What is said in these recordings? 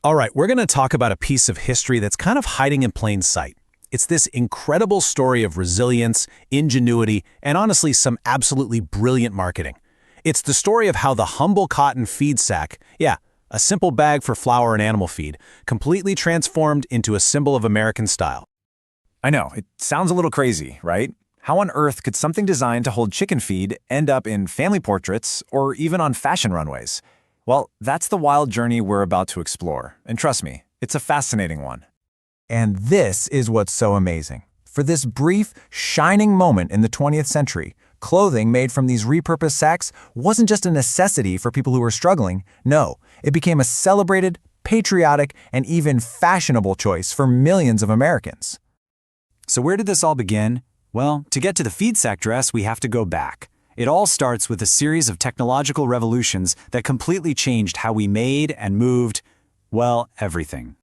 All right, we're going to talk about a piece of history that's kind of hiding in plain sight. It's this incredible story of resilience, ingenuity, and honestly, some absolutely brilliant marketing. It's the story of how the humble cotton feed sack, yeah, a simple bag for flour and animal feed, completely transformed into a symbol of American style. I know, it sounds a little crazy, right? How on earth could something designed to hold chicken feed end up in family portraits or even on fashion runways? Well, that's the wild journey we're about to explore, and trust me, it's a fascinating one. And this is what's so amazing. For this brief, shining moment in the 20th century, clothing made from these repurposed sacks wasn't just a necessity for people who were struggling. No, it became a celebrated, patriotic, and even fashionable choice for millions of Americans. So where did this all begin? Well, to get to the feed sack dress, we have to go back. It all starts with a series of technological revolutions that completely changed how we made and moved, well, everything.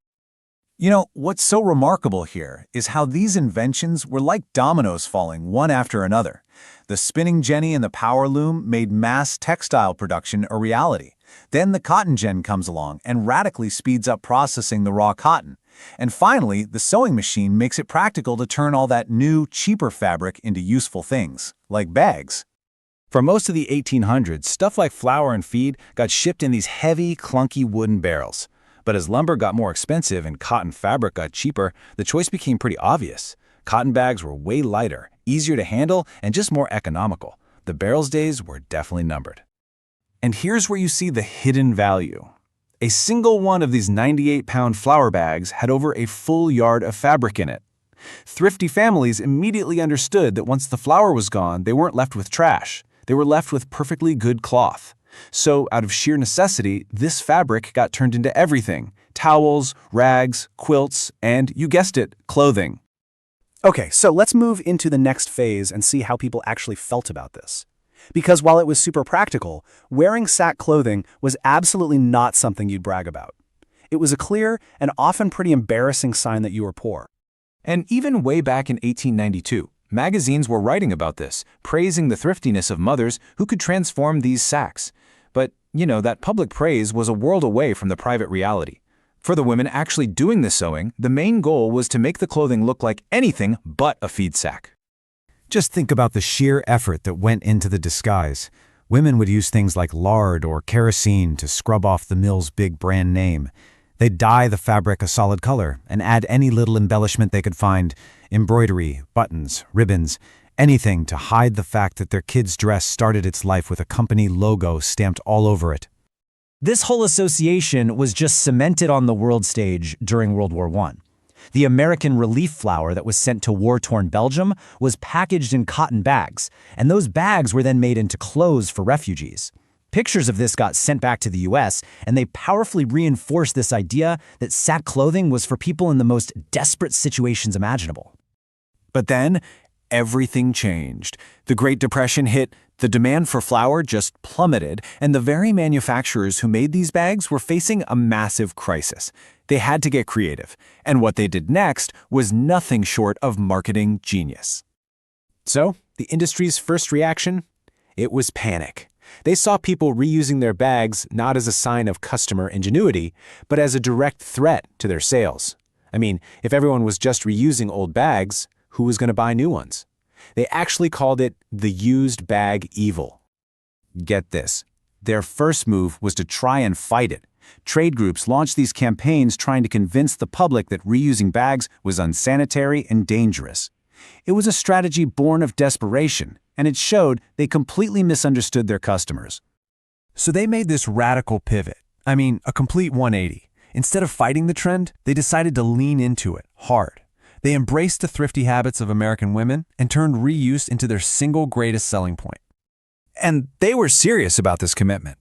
You know, what's so remarkable here is how these inventions were like dominoes falling one after another. The spinning jenny and the power loom made mass textile production a reality. Then the cotton gin comes along and radically speeds up processing the raw cotton. And finally, the sewing machine makes it practical to turn all that new, cheaper fabric into useful things, like bags. For most of the 1800s, stuff like flour and feed got shipped in these heavy, clunky wooden barrels. But as lumber got more expensive and cotton fabric got cheaper, the choice became pretty obvious. Cotton bags were way lighter, easier to handle, and just more economical. The barrels' days were definitely numbered. And here's where you see the hidden value. A single one of these 98-pound flour bags had over a full yard of fabric in it. Thrifty families immediately understood that once the flour was gone, they weren't left with trash. They were left with perfectly good cloth. So, out of sheer necessity, this fabric got turned into everything: towels, rags, quilts, and, you guessed it, clothing. Okay, so let's move into the next phase and see how people actually felt about this. Because while it was super practical, wearing sack clothing was absolutely not something you'd brag about. It was a clear and often pretty embarrassing sign that you were poor. And even way back in 1892, magazines were writing about this, praising the thriftiness of mothers who could transform these sacks. But, that public praise was a world away from the private reality. For the women actually doing the sewing, the main goal was to make the clothing look like anything but a feed sack. Just think about the sheer effort that went into the disguise. Women would use things like lard or kerosene to scrub off the mill's big brand name. They'd dye the fabric a solid color and add any little embellishment they could find: embroidery, buttons, ribbons, anything to hide the fact that their kid's dress started its life with a company logo stamped all over it. This whole association was just cemented on the world stage during World War I. The American relief flour that was sent to war-torn Belgium was packaged in cotton bags, and those bags were then made into clothes for refugees. Pictures of this got sent back to the US, and they powerfully reinforced this idea that sack clothing was for people in the most desperate situations imaginable. But then, everything changed. The Great Depression hit, the demand for flour just plummeted, and the very manufacturers who made these bags were facing a massive crisis. They had to get creative, and what they did next was nothing short of marketing genius. So, the industry's first reaction? It was panic. They saw people reusing their bags not as a sign of customer ingenuity, but as a direct threat to their sales. I mean, if everyone was just reusing old bags, who was going to buy new ones? They actually called it the used bag evil. Get this. Their first move was to try and fight it. Trade groups launched these campaigns trying to convince the public that reusing bags was unsanitary and dangerous. It was a strategy born of desperation, and it showed they completely misunderstood their customers. So they made this radical pivot. A complete 180. Instead of fighting the trend, they decided to lean into it hard. They embraced the thrifty habits of American women and turned reuse into their single greatest selling point. And they were serious about this commitment.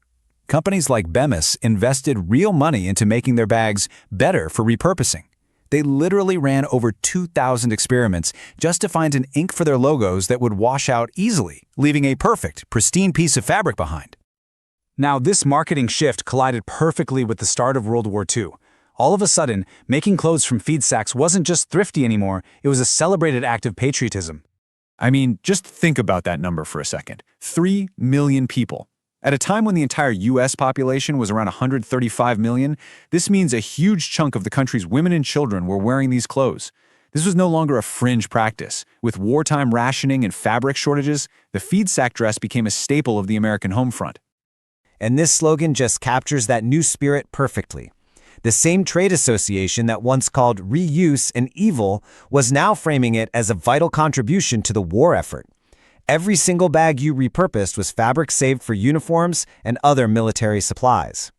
Companies like Bemis invested real money into making their bags better for repurposing. They literally ran over 2,000 experiments just to find an ink for their logos that would wash out easily, leaving a perfect, pristine piece of fabric behind. Now, this marketing shift collided perfectly with the start of World War II. All of a sudden, making clothes from feed sacks wasn't just thrifty anymore, it was a celebrated act of patriotism. Just think about that number for a second. 3 million people. At a time when the entire U.S. population was around 135 million, this means a huge chunk of the country's women and children were wearing these clothes. This was no longer a fringe practice. With wartime rationing and fabric shortages, the feed sack dress became a staple of the American home front. And this slogan just captures that new spirit perfectly. The same trade association that once called reuse an evil was now framing it as a vital contribution to the war effort. Every single bag you repurposed was fabric saved for uniforms and other military supplies.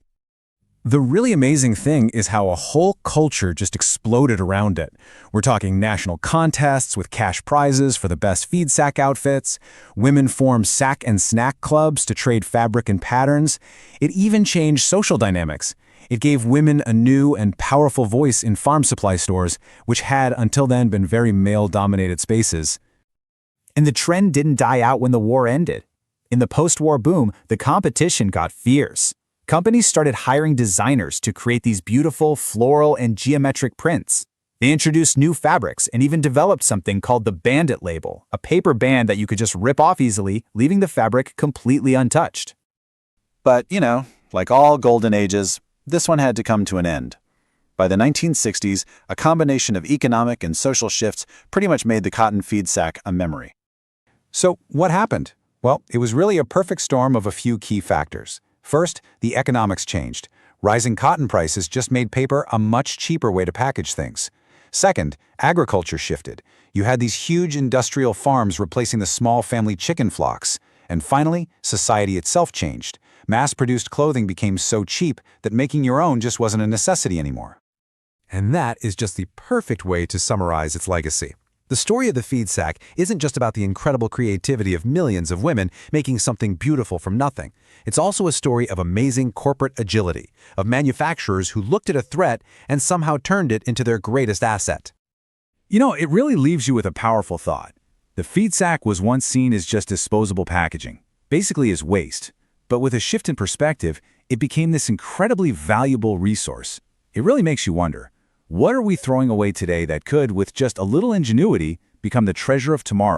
The really amazing thing is how a whole culture just exploded around it. We're talking national contests with cash prizes for the best feed sack outfits. Women formed sack and snack clubs to trade fabric and patterns. It even changed social dynamics. It gave women a new and powerful voice in farm supply stores, which had until then been very male-dominated spaces. And the trend didn't die out when the war ended. In the post-war boom, the competition got fierce. Companies started hiring designers to create these beautiful floral and geometric prints. They introduced new fabrics and even developed something called the bandit label, a paper band that you could just rip off easily, leaving the fabric completely untouched. But, like all golden ages, this one had to come to an end. By the 1960s, a combination of economic and social shifts pretty much made the cotton feed sack a memory. So what happened? Well, it was really a perfect storm of a few key factors. First, the economics changed. Rising cotton prices just made paper a much cheaper way to package things. Second, agriculture shifted. You had these huge industrial farms replacing the small family chicken flocks. And finally, society itself changed. Mass-produced clothing became so cheap that making your own just wasn't a necessity anymore. And that is just the perfect way to summarize its legacy. The story of the feed sack isn't just about the incredible creativity of millions of women making something beautiful from nothing. It's also a story of amazing corporate agility, of manufacturers who looked at a threat and somehow turned it into their greatest asset. It really leaves you with a powerful thought. The feed sack was once seen as just disposable packaging, basically as waste. But with a shift in perspective, it became this incredibly valuable resource. It really makes you wonder, what are we throwing away today that could, with just a little ingenuity, become the treasure of tomorrow?